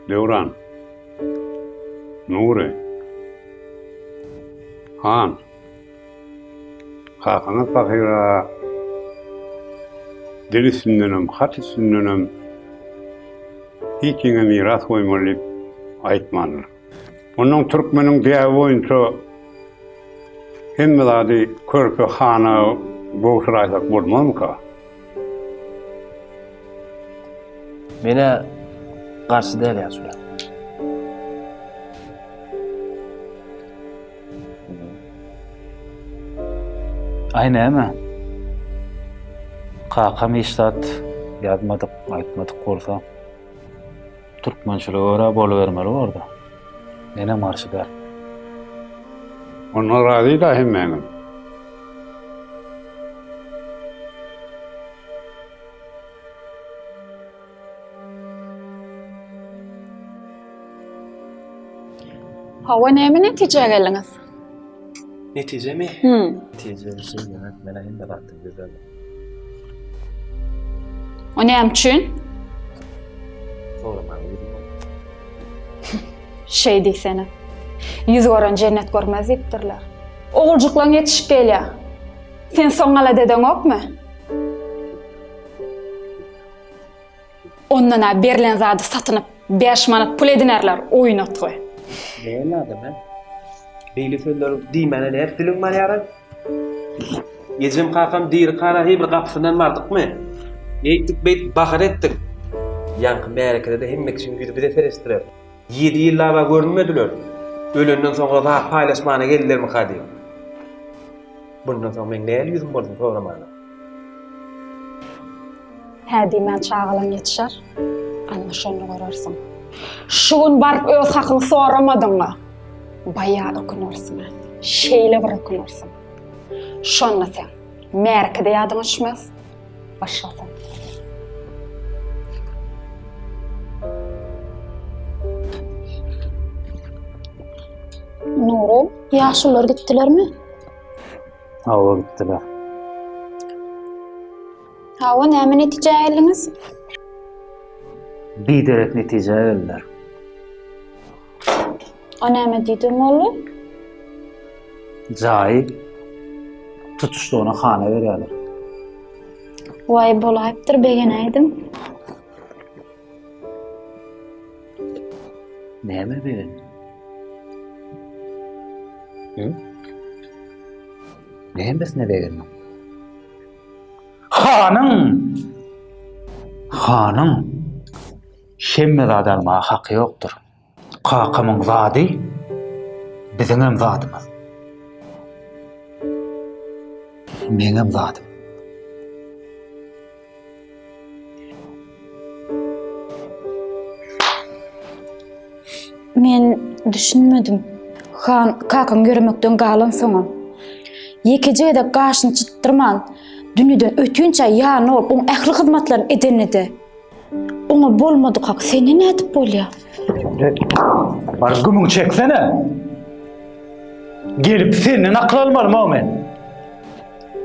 Devran, Nuri, Han, Hakan'a bakıra, dili sünnünüm, hatı sünnünüm, hikine miras koymalı aytmanlar. Onun Türkmenin diye boyunca hemme zadi körpü hana boğuşuraysak bulmam mı ka? Mene karşı değil ya Süleyman. Aynen mi? Kakam iştat yazmadık, aytmadık olsa Türkmençiliğe öğre boluvermeli orada. Mene marşı der. Onlar razı da hemmenin. Hava näme netije geldiňiz? Netice mi? Tecrübesi yönetmelerin de baktım güzel. O näme üçin? Sorma yürüme. Şey diýsene. Yüz gören cennet görmez diýipdirler. Oğuljuklaň yetişip gelýär. Sen soňala deden okmy? Ondan berilen zady satynyp 5 manat pul edinerler oýnatgy. Ne adı ben? Beyli sözler diýmene her dilim var yaran. Gecem kakam dir kara bir kapısından vardık mı? Neydik beyt bakar ettik. Yankı merakede de hemmek için güdü bir de ferestirer. 7 yıllar görünmediler. Ölünden sonra daha paylaşmana geldiler mi kadi? Bundan sonra ben ne yüzüm bozdum programana? Hä diýmän çağalan yetişer. Anna şonu görersin. Şu gün barıp öz hakyny soramadyňmy? Bayağı ökünürsün. Şeýle bir ökünürsün. Şonda sen merkede ýadyň düşmez. Başlasın. Nuru, ýaşylar gitdilermi? Hava gittiler. Hawa näme netije geldiňiz? Bir derek netice verdiler. O näme diýdiň oğlu? Cahil tutuştu ona hane veriyorlar. Vay bolayıptır begenäýdim. Neme verin? Hı? Nemesine verin? Hanım! Hanım! Şemmezade almağa hakkı yoktur. Kakamın zadi, bizim zadımız. Benim zadım. Men düşünmedim. Han kakam görmekden galan soňa. Yekejede gaşyny çıttırman, dünýeden ötünçe ýany olup, oň ähli hyzmatlaryny edenidi. Oňa bolmady kak, seni nädip bolýar? Bar gümüň çeksene. Gelip senden akıl almalym men.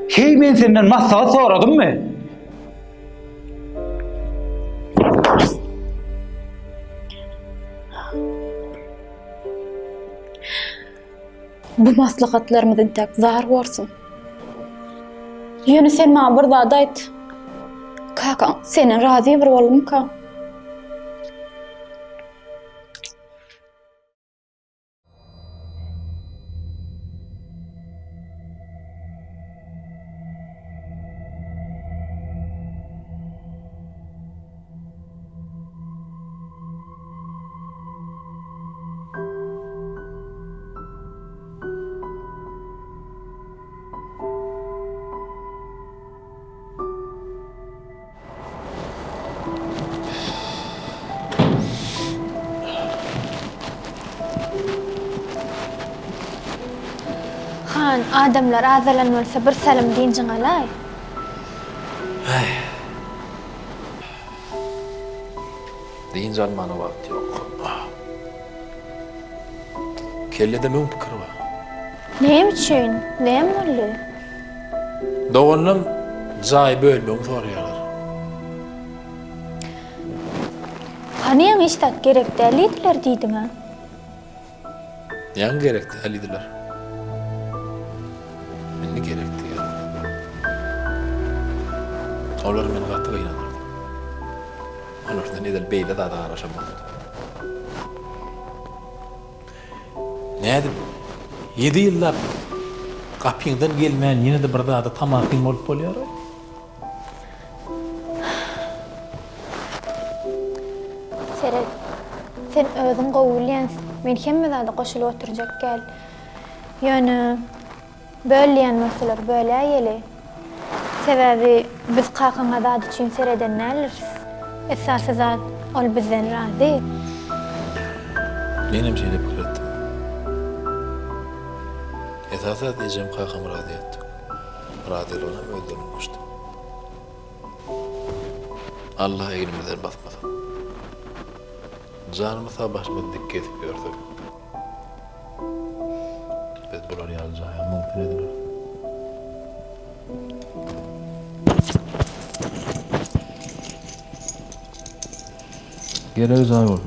Hey men senden maslahat soradym mı? Bu maslahatlarymyzdan tek zar bolsun. Ýöne sen maňa bir zat aýt. Kakaň seni razy bir bolmy ka? Han, adamlar azalanmasa bir salam diýinjiň alay. Deyin canmana vakti yok. Kellede men pikir var. Näme üçin? Näme boldy? Doğanlam zay bölmem soraýarlar. Haniýan işdak gerek däldiler diýdiň ha? Yan gerekti halidiler. Meni gerekti ya. Olar meni gaty gynanırdy. Olardan edel beýle da garaşamady. Näde? 7 ýyllar gapyňdan gelmän ýene de bir zada tamakyň bolup bolýar. Seret, sen özüň gowulýansyň. Men hemme zada goşulyp oturjak gel. Ýöne bölýän meseler böle ýeli. Sebäbi biz kakan zat üçin sereden nälersiz? Esasy zat ol bizden razy. Benim şeyle pikir ettim. Esasat diyeceğim kakam radı ettik. Radıyla ona öldürülmüştü. Allah elimizden basmasın. Canımı sabahımı dikkat edip gördük. Biz buları yalacağı mümkün edilir. Gerek zay oldu.